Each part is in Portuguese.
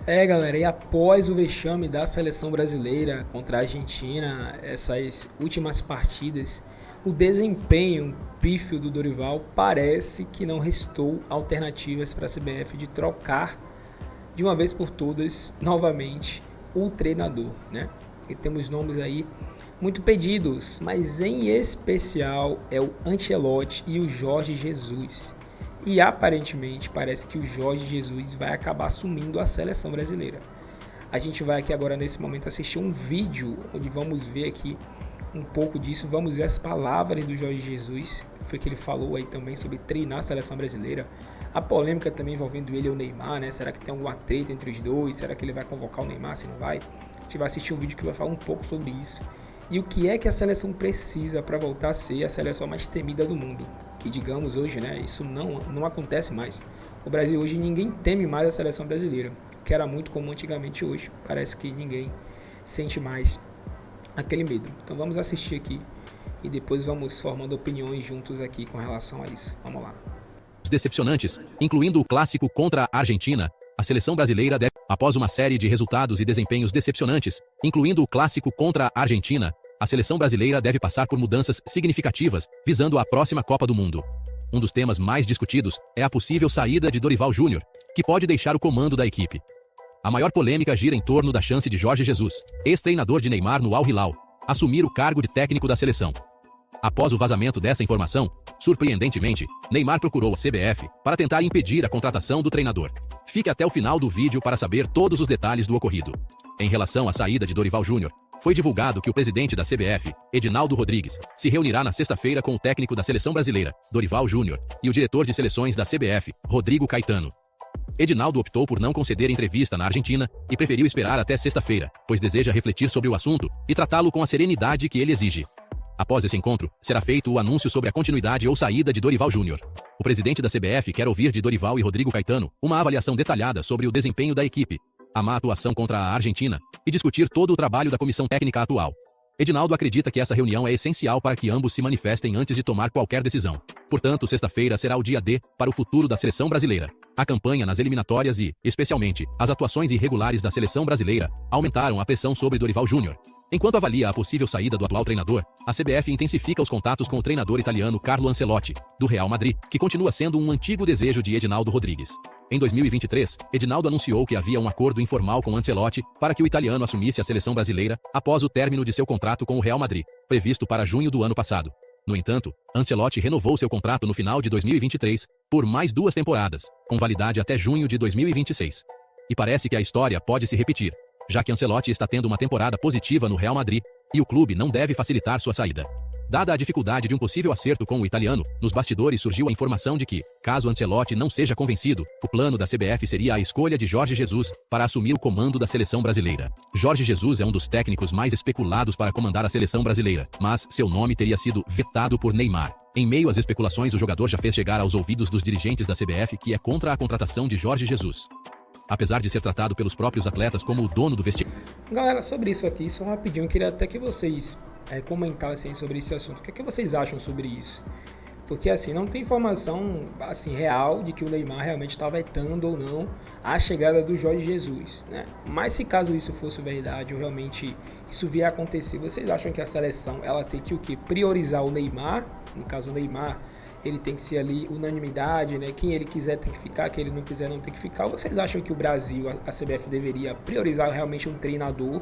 Galera, e após o vexame da seleção brasileira contra a Argentina, essas últimas partidas, o desempenho pífio do Dorival parece que não restou alternativas para a CBF de trocar de uma vez por todas, novamente, o treinador, né? E temos nomes aí muito pedidos, mas em especial é o Ancelotti e o Jorge Jesus. E aparentemente parece que o Jorge Jesus vai acabar assumindo a seleção brasileira. A gente vai aqui agora nesse momento assistir um vídeo onde vamos ver aqui um pouco disso, vamos ver as palavras do Jorge Jesus, foi que ele falou aí também sobre treinar a seleção brasileira. A polêmica também envolvendo ele e o Neymar, né? Será que tem alguma treta entre os dois? Será que ele vai convocar o Neymar, se não vai? A gente vai assistir um vídeo que vai falar um pouco sobre isso. E o que é que a seleção precisa para voltar a ser a seleção mais temida do mundo? Que digamos hoje, né? Isso não acontece mais. O Brasil hoje ninguém teme mais a seleção brasileira, que era muito comum antigamente. Hoje parece que ninguém sente mais aquele medo. Então vamos assistir aqui e depois vamos formando opiniões juntos aqui com relação a isso. Vamos lá. Decepcionantes, incluindo o clássico contra a Argentina, a seleção brasileira deve, após uma série de resultados e desempenhos decepcionantes, incluindo o clássico contra a Argentina, a seleção brasileira deve passar por mudanças significativas, visando a próxima Copa do Mundo. Um dos temas mais discutidos é a possível saída de Dorival Júnior, que pode deixar o comando da equipe. A maior polêmica gira em torno da chance de Jorge Jesus, ex-treinador de Neymar no Al Hilal, assumir o cargo de técnico da seleção. Após o vazamento dessa informação, surpreendentemente, Neymar procurou a CBF para tentar impedir a contratação do treinador. Fique até o final do vídeo para saber todos os detalhes do ocorrido. Em relação à saída de Dorival Júnior, foi divulgado que o presidente da CBF, Edinaldo Rodrigues, se reunirá na sexta-feira com o técnico da seleção brasileira, Dorival Júnior, e o diretor de seleções da CBF, Rodrigo Caetano. Edinaldo optou por não conceder entrevista na Argentina e preferiu esperar até sexta-feira, pois deseja refletir sobre o assunto e tratá-lo com a serenidade que ele exige. Após esse encontro, será feito o anúncio sobre a continuidade ou saída de Dorival Júnior. O presidente da CBF quer ouvir de Dorival e Rodrigo Caetano uma avaliação detalhada sobre o desempenho da equipe, a má atuação contra a Argentina e discutir todo o trabalho da comissão técnica atual. Edinaldo acredita que essa reunião é essencial para que ambos se manifestem antes de tomar qualquer decisão. Portanto, sexta-feira será o dia D para o futuro da seleção brasileira. A campanha nas eliminatórias e, especialmente, as atuações irregulares da seleção brasileira aumentaram a pressão sobre Dorival Júnior. Enquanto avalia a possível saída do atual treinador, a CBF intensifica os contatos com o treinador italiano Carlo Ancelotti, do Real Madrid, que continua sendo um antigo desejo de Edinaldo Rodrigues. Em 2023, Edinaldo anunciou que havia um acordo informal com Ancelotti para que o italiano assumisse a seleção brasileira após o término de seu contrato com o Real Madrid, previsto para junho do ano passado. No entanto, Ancelotti renovou seu contrato no final de 2023 por mais 2 temporadas, com validade até junho de 2026. E parece que a história pode se repetir, já que Ancelotti está tendo uma temporada positiva no Real Madrid e o clube não deve facilitar sua saída. Dada a dificuldade de um possível acerto com o italiano, nos bastidores surgiu a informação de que, caso Ancelotti não seja convencido, o plano da CBF seria a escolha de Jorge Jesus para assumir o comando da seleção brasileira. Jorge Jesus é um dos técnicos mais especulados para comandar a seleção brasileira, mas seu nome teria sido vetado por Neymar. Em meio às especulações, o jogador já fez chegar aos ouvidos dos dirigentes da CBF que é contra a contratação de Jorge Jesus. Apesar de ser tratado pelos próprios atletas como o dono do vestiário. Galera, sobre isso aqui, só rapidinho, eu queria até que vocês comentassem sobre esse assunto. O que é que vocês acham sobre isso? Porque assim, não tem informação assim, real de que o Neymar realmente está vetando ou não a chegada do Jorge Jesus, né? Mas se caso isso fosse verdade ou realmente isso vier a acontecer, vocês acham que a seleção ela tem que o quê? Priorizar o Neymar? No caso, o Neymar ele tem que ser ali unanimidade, né? Quem ele quiser tem que ficar, quem ele não quiser não tem que ficar. Ou vocês acham que o Brasil, a CBF deveria priorizar realmente um treinador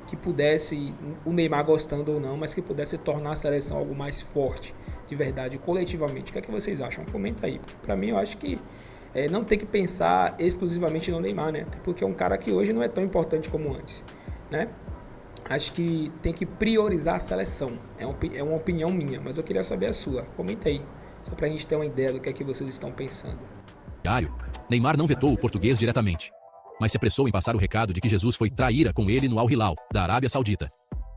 que pudesse, o Neymar gostando ou não, mas que pudesse tornar a seleção algo mais forte, de verdade, coletivamente? O que é que vocês acham? Comenta aí. Para mim, eu acho que não tem que pensar exclusivamente no Neymar, né? Porque é um cara que hoje não é tão importante como antes, né? Acho que tem que priorizar a seleção. É uma opinião minha, mas eu queria saber a sua. Comenta aí. Só para a gente ter uma ideia do que é que vocês estão pensando. Neymar não vetou o português diretamente, mas se apressou em passar o recado de que Jesus foi traíra com ele no Al Hilal, da Arábia Saudita.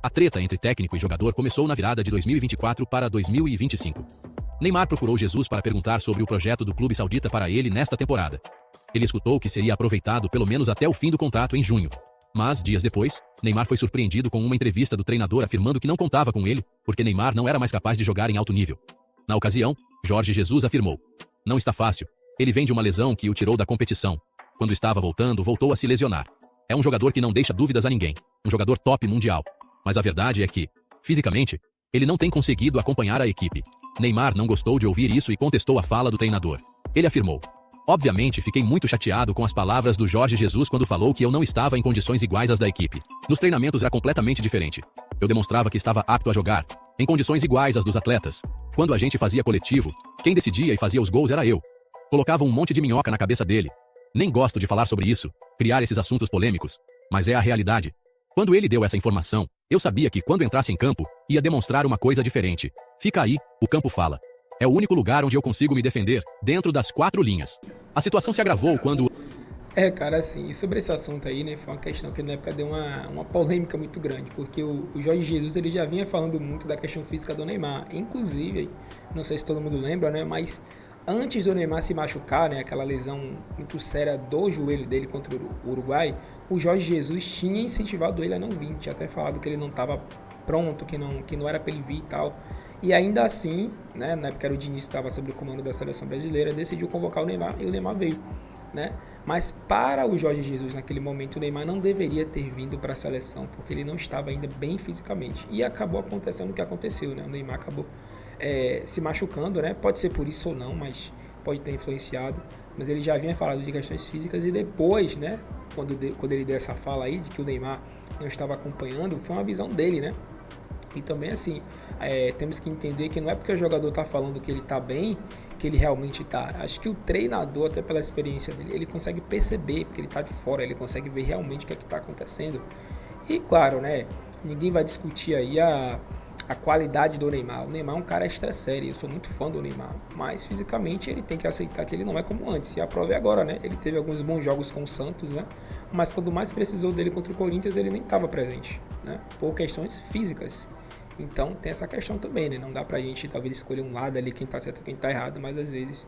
A treta entre técnico e jogador começou na virada de 2024 para 2025. Neymar procurou Jesus para perguntar sobre o projeto do clube saudita para ele nesta temporada. Ele escutou que seria aproveitado pelo menos até o fim do contrato em junho. Mas, dias depois, Neymar foi surpreendido com uma entrevista do treinador afirmando que não contava com ele, porque Neymar não era mais capaz de jogar em alto nível. Na ocasião, Jorge Jesus afirmou: "Não está fácil. Ele vem de uma lesão que o tirou da competição. quando estava voltando, voltou a se lesionar. É um jogador que não deixa dúvidas a ninguém, um jogador top mundial. Mas a verdade é que, fisicamente, ele não tem conseguido acompanhar a equipe. Neymar não gostou de ouvir isso e contestou a fala do treinador. Ele afirmou: obviamente, fiquei muito chateado com as palavras do Jorge Jesus quando falou que eu não estava em condições iguais às da equipe. Nos treinamentos era completamente diferente. Eu demonstrava que estava apto a jogar, em condições iguais às dos atletas. Quando a gente fazia coletivo, quem decidia e fazia os gols era eu. Colocava um monte de minhoca na cabeça dele. Nem gosto de falar sobre isso, criar esses assuntos polêmicos, mas é a realidade. Quando ele deu essa informação, eu sabia que quando entrasse em campo, ia demonstrar uma coisa diferente. Fica aí, o campo fala. É o único lugar onde eu consigo me defender, dentro das 4 linhas. A situação se agravou quando... Cara, assim, sobre esse assunto aí, né, foi uma questão que na época deu uma polêmica muito grande, porque o Jorge Jesus, ele já vinha falando muito da questão física do Neymar. Inclusive, não sei se todo mundo lembra, né, mas antes do Neymar se machucar, né, aquela lesão muito séria do joelho dele contra o Uruguai, o Jorge Jesus tinha incentivado ele a não vir, tinha até falado que ele não estava pronto, que não era para ele vir e tal. E ainda assim, né, na época era o Diniz que estava sob o comando da seleção brasileira, decidiu convocar o Neymar e o Neymar veio, né? Mas para o Jorge Jesus, naquele momento, o Neymar não deveria ter vindo para a seleção, porque ele não estava ainda bem fisicamente. E acabou acontecendo o que aconteceu, né? O Neymar acabou se machucando, né? Pode ser por isso ou não, mas pode ter influenciado. Mas ele já havia falado de questões físicas e depois, né? Quando ele deu essa fala aí de que o Neymar não estava acompanhando, foi uma visão dele, né? E também assim, temos que entender que não é porque o jogador está falando que ele está bem, que ele realmente está. Acho que o treinador, até pela experiência dele, ele consegue perceber, porque ele está de fora, ele consegue ver realmente o que é que está acontecendo. E claro, né, ninguém vai discutir aí a qualidade do Neymar. O Neymar é um cara extra sério, eu sou muito fã do Neymar, mas fisicamente ele tem que aceitar que ele não é como antes. E a prova é agora, né? Ele teve alguns bons jogos com o Santos, né? Mas quando mais precisou dele contra o Corinthians, ele nem estava presente, né? Por questões físicas. Então tem essa questão também, né? Não dá pra gente talvez escolher um lado ali, quem tá certo e quem tá errado, mas às vezes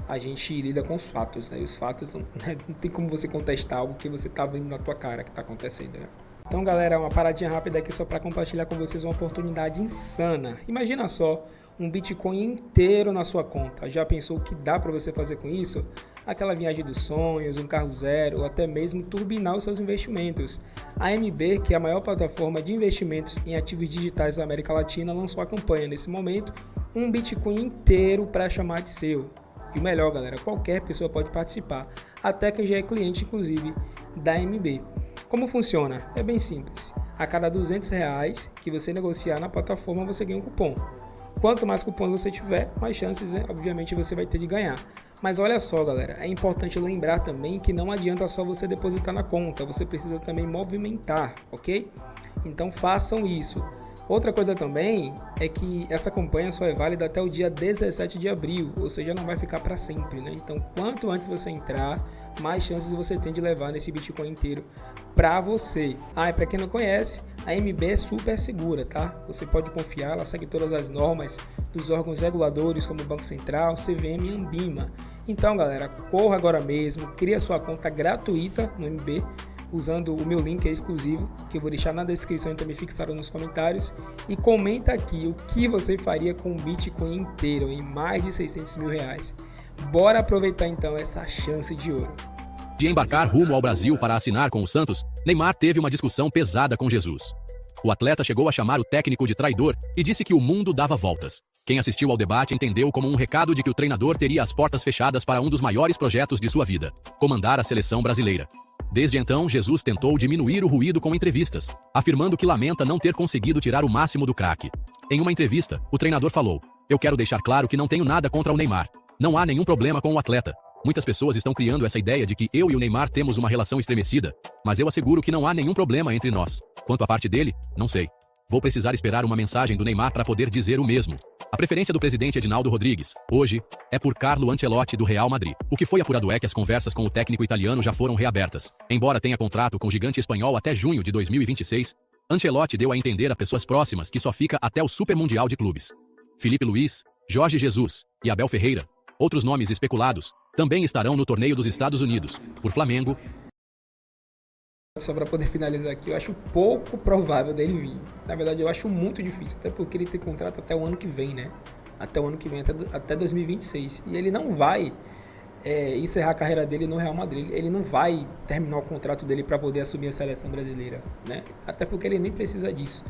a gente lida com os fatos, né? E os fatos não tem como você contestar algo que você tá vendo na tua cara que tá acontecendo, né? Então, galera, uma paradinha rápida aqui só para compartilhar com vocês uma oportunidade insana. Imagina só, um Bitcoin inteiro na sua conta. Já pensou o que dá para você fazer com isso? Aquela viagem dos sonhos, um carro zero, ou até mesmo turbinar os seus investimentos. A MB, que é a maior plataforma de investimentos em ativos digitais da América Latina, lançou a campanha nesse momento, um Bitcoin inteiro para chamar de seu. E o melhor, galera, qualquer pessoa pode participar, até quem já é cliente, inclusive, da MB. Como funciona? É bem simples. A cada R$200 que você negociar na plataforma, você ganha um cupom. Quanto mais cupons você tiver, mais chances, obviamente, você vai ter de ganhar. Mas olha só, galera, é importante lembrar também que não adianta só você depositar na conta, você precisa também movimentar, ok? Então façam isso. Outra coisa também é que essa campanha só é válida até o dia 17 de abril, ou seja, não vai ficar para sempre, né? Então, quanto antes você entrar, mais chances você tem de levar nesse Bitcoin inteiro para você. E para quem não conhece, a MB é super segura, tá? Você pode confiar, ela segue todas as normas dos órgãos reguladores como o Banco Central, CVM e Anbima. Então, galera, corra agora mesmo, cria sua conta gratuita no MB, usando o meu link exclusivo, que eu vou deixar na descrição e também fixado nos comentários, e comenta aqui o que você faria com o Bitcoin inteiro, em mais de 600 mil reais. Bora aproveitar então essa chance de ouro. De embarcar rumo ao Brasil para assinar com o Santos, Neymar teve uma discussão pesada com Jesus. O atleta chegou a chamar o técnico de traidor e disse que o mundo dava voltas. Quem assistiu ao debate entendeu como um recado de que o treinador teria as portas fechadas para um dos maiores projetos de sua vida, comandar a seleção brasileira. Desde então, Jesus tentou diminuir o ruído com entrevistas, afirmando que lamenta não ter conseguido tirar o máximo do craque. Em uma entrevista, o treinador falou: "Eu quero deixar claro que não tenho nada contra o Neymar. Não há nenhum problema com o atleta. Muitas pessoas estão criando essa ideia de que eu e o Neymar temos uma relação estremecida, mas eu asseguro que não há nenhum problema entre nós. Quanto à parte dele, não sei. Vou precisar esperar uma mensagem do Neymar para poder dizer o mesmo." A preferência do presidente Edinaldo Rodrigues, hoje, é por Carlo Ancelotti do Real Madrid. O que foi apurado é que as conversas com o técnico italiano já foram reabertas. Embora tenha contrato com o gigante espanhol até junho de 2026, Ancelotti deu a entender a pessoas próximas que só fica até o Super Mundial de Clubes. Felipe Luiz, Jorge Jesus e Abel Ferreira, outros nomes especulados, também estarão no torneio dos Estados Unidos, por Flamengo. Só para poder finalizar aqui, eu acho pouco provável dele vir. Na verdade, eu acho muito difícil, até porque ele tem contrato até o ano que vem, né? Até o ano que vem, até 2026. E ele não vai encerrar a carreira dele no Real Madrid. Ele não vai terminar o contrato dele para poder assumir a seleção brasileira, né? Até porque ele nem precisa disso.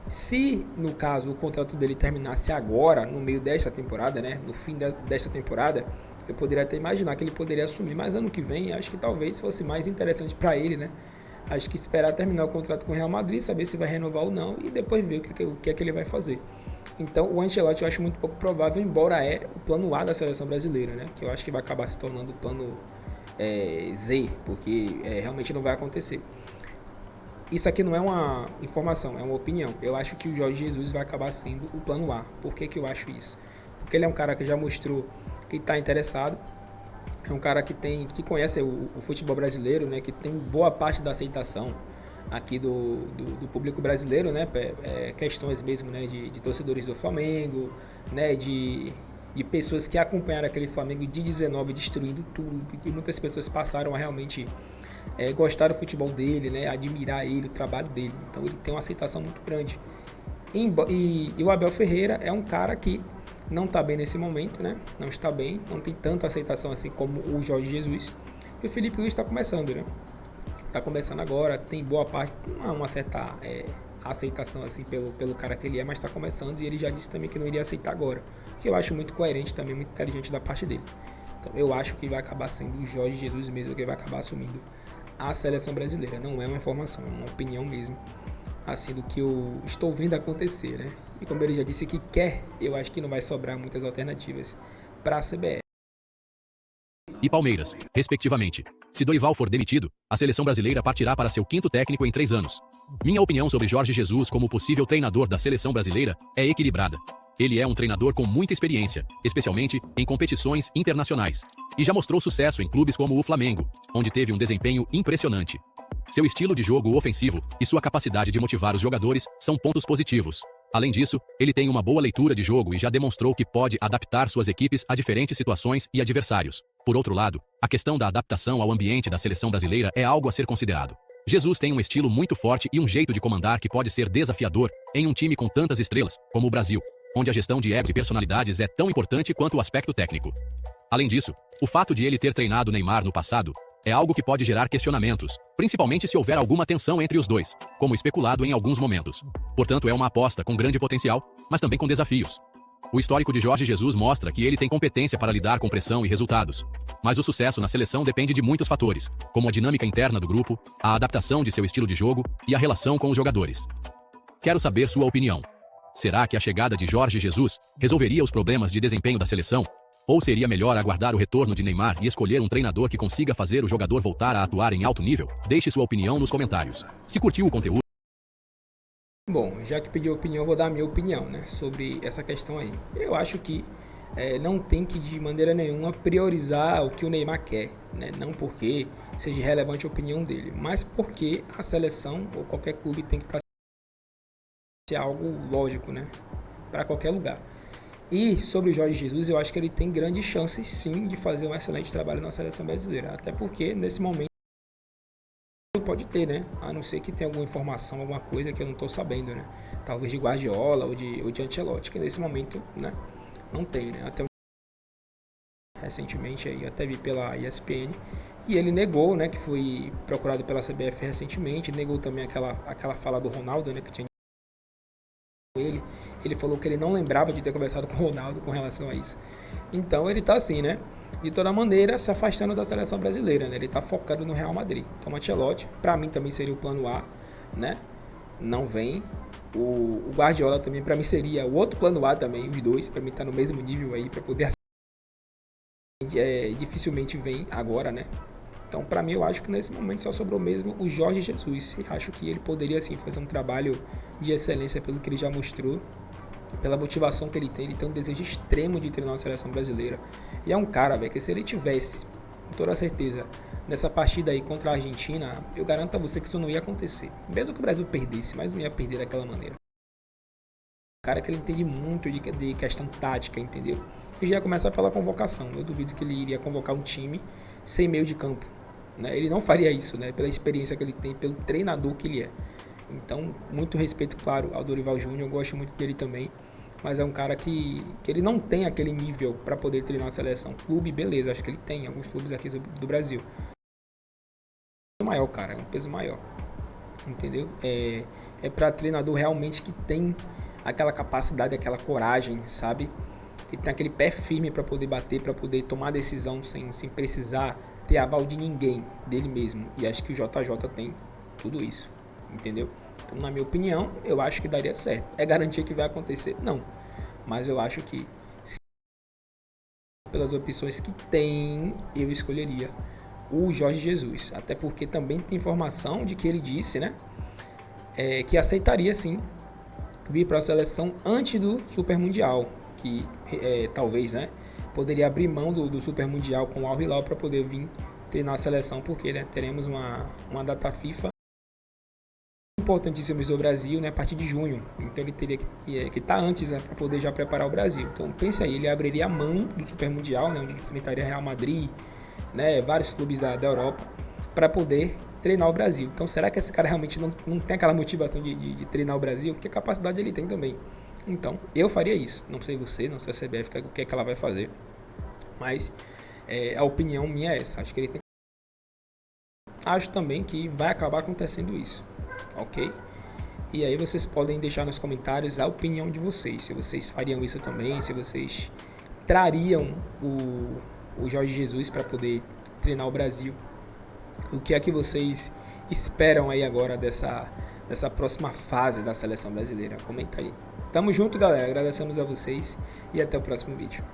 Se, no caso, o contrato dele terminasse agora, no meio desta temporada, né? No fim desta temporada, eu poderia até imaginar que ele poderia assumir. Mas ano que vem, acho que talvez fosse mais interessante para ele, né? Acho que esperar terminar o contrato com o Real Madrid, saber se vai renovar ou não e depois ver o que é que ele vai fazer. Então, o Ancelotti eu acho muito pouco provável, embora o plano A da seleção brasileira, né? Que eu acho que vai acabar se tornando o plano Z, porque realmente não vai acontecer. Isso aqui não é uma informação, é uma opinião. Eu acho que o Jorge Jesus vai acabar sendo o plano A. Por que que eu acho isso? Porque ele é um cara que já mostrou que está interessado. É um cara que conhece o futebol brasileiro, né? Que tem boa parte da aceitação aqui do público brasileiro, né? Questões mesmo, né? De torcedores do Flamengo, né? De pessoas que acompanharam aquele Flamengo de 19 destruindo tudo. E muitas pessoas passaram a realmente gostar do futebol dele, né? Admirar ele, o trabalho dele. Então ele tem uma aceitação muito grande. E o Abel Ferreira é um cara que não está bem nesse momento, né? Não está bem, não tem tanta aceitação assim como o Jorge Jesus. E o Felipe Luiz está começando, né? Está começando agora, tem boa parte, uma certa aceitação assim pelo cara que ele é, mas está começando e ele já disse também que não iria aceitar agora. Que eu acho muito coerente também, muito inteligente da parte dele. Então eu acho que vai acabar sendo o Jorge Jesus mesmo que vai acabar assumindo a seleção brasileira. Não é uma informação, é uma opinião mesmo, assim, do que eu estou vendo acontecer, né? E como ele já disse que quer, eu acho que não vai sobrar muitas alternativas para a CBF. E Palmeiras, respectivamente. Se Dorival for demitido, a seleção brasileira partirá para seu quinto técnico em 3 anos. Minha opinião sobre Jorge Jesus como possível treinador da seleção brasileira é equilibrada. Ele é um treinador com muita experiência, especialmente em competições internacionais. E já mostrou sucesso em clubes como o Flamengo, onde teve um desempenho impressionante. Seu estilo de jogo ofensivo e sua capacidade de motivar os jogadores são pontos positivos. Além disso, ele tem uma boa leitura de jogo e já demonstrou que pode adaptar suas equipes a diferentes situações e adversários. Por outro lado, a questão da adaptação ao ambiente da seleção brasileira é algo a ser considerado. Jesus tem um estilo muito forte e um jeito de comandar que pode ser desafiador em um time com tantas estrelas, como o Brasil, onde a gestão de egos e personalidades é tão importante quanto o aspecto técnico. Além disso, o fato de ele ter treinado Neymar no passado é algo que pode gerar questionamentos, principalmente se houver alguma tensão entre os dois, como especulado em alguns momentos. Portanto, é uma aposta com grande potencial, mas também com desafios. O histórico de Jorge Jesus mostra que ele tem competência para lidar com pressão e resultados. Mas o sucesso na seleção depende de muitos fatores, como a dinâmica interna do grupo, a adaptação de seu estilo de jogo e a relação com os jogadores. Quero saber sua opinião. Será que a chegada de Jorge Jesus resolveria os problemas de desempenho da seleção? Ou seria melhor aguardar o retorno de Neymar e escolher um treinador que consiga fazer o jogador voltar a atuar em alto nível? Deixe sua opinião nos comentários. Se curtiu o conteúdo... Bom, já que pediu opinião, eu vou dar a minha opinião, né, sobre essa questão aí. Eu acho que não tem que, de maneira nenhuma, priorizar o que o Neymar quer, né? Não porque seja relevante a opinião dele, mas porque a seleção ou qualquer clube tem que estar algo lógico, né, para qualquer lugar. E sobre o Jorge Jesus, eu acho que ele tem grandes chances sim de fazer um excelente trabalho na seleção brasileira, até porque nesse momento pode ter, né? A não ser que tenha alguma informação, alguma coisa que eu não estou sabendo, né? Talvez de Guardiola ou de Ancelotti, que nesse momento, né, não tem, né? Até recentemente aí, até vi pela ESPN, e ele negou, né, que foi procurado pela CBF recentemente, negou também aquela fala do Ronaldo, né, que tinha ele falou que ele não lembrava de ter conversado com o Ronaldo com relação a isso. Então ele tá assim, né, de toda maneira se afastando da seleção brasileira, né? Ele tá focado no Real Madrid. Então o Ancelotti, para mim também seria o plano A, né? Não vem. O Guardiola também para mim seria o outro plano A também, os dois para mim tá no mesmo nível aí para poder dificilmente vem agora, né? Então para mim eu acho que nesse momento só sobrou mesmo o Jorge Jesus. E acho que ele poderia sim fazer um trabalho de excelência pelo que ele já mostrou, pela motivação que ele tem um desejo extremo de treinar a seleção brasileira. E é um cara, velho, que se ele tivesse, com toda certeza, nessa partida aí contra a Argentina, eu garanto a você que isso não ia acontecer. Mesmo que o Brasil perdesse, mas não ia perder daquela maneira. Um cara que ele entende muito de questão tática, entendeu? E já ia começar pela convocação. Eu duvido que ele iria convocar um time sem meio de campo, né? Ele não faria isso, né? Pela experiência que ele tem, pelo treinador que ele é. Então, muito respeito, claro, ao Dorival Júnior, eu gosto muito dele também. mas é um cara que ele não tem aquele nível para poder treinar a seleção. Clube, beleza, acho que ele tem alguns clubes aqui do Brasil. Maior, cara, é um peso maior, entendeu? É para treinador realmente que tem aquela capacidade, aquela coragem, sabe? Que tem aquele pé firme para poder bater, para poder tomar decisão sem precisar ter aval de ninguém, dele mesmo. E acho que o JJ tem tudo isso, entendeu? Então, na minha opinião, eu acho que daria certo. É garantia que vai acontecer? Não. Mas eu acho que, pelas opções que tem, eu escolheria o Jorge Jesus. Até porque também tem informação de que ele disse, né? Que aceitaria, sim, vir para a seleção antes do Super Mundial. Que talvez, né? Poderia abrir mão do Super Mundial com o Al Hilal para poder vir treinar a seleção, porque, né, teremos uma data FIFA importantíssima do Brasil, né, a partir de junho. Então ele teria que estar antes, né, para poder já preparar o Brasil. Então pense aí, ele abriria a mão do Super Mundial, né, onde enfrentaria Real Madrid, né, vários clubes da Europa, para poder treinar o Brasil. Então será que esse cara realmente não tem aquela motivação de treinar o Brasil? Porque a capacidade ele tem também. Então eu faria isso. Não sei você, não sei a CBF o que é que ela vai fazer, mas a opinião minha é essa. Acho que ele tem. Acho também que vai acabar acontecendo isso, ok? E aí vocês podem deixar nos comentários a opinião de vocês, se vocês fariam isso também, se vocês trariam o Jorge Jesus para poder treinar o Brasil. O que é que vocês esperam aí agora dessa próxima fase da seleção brasileira? Comenta aí. Tamo junto, galera. Agradecemos a vocês e até o próximo vídeo.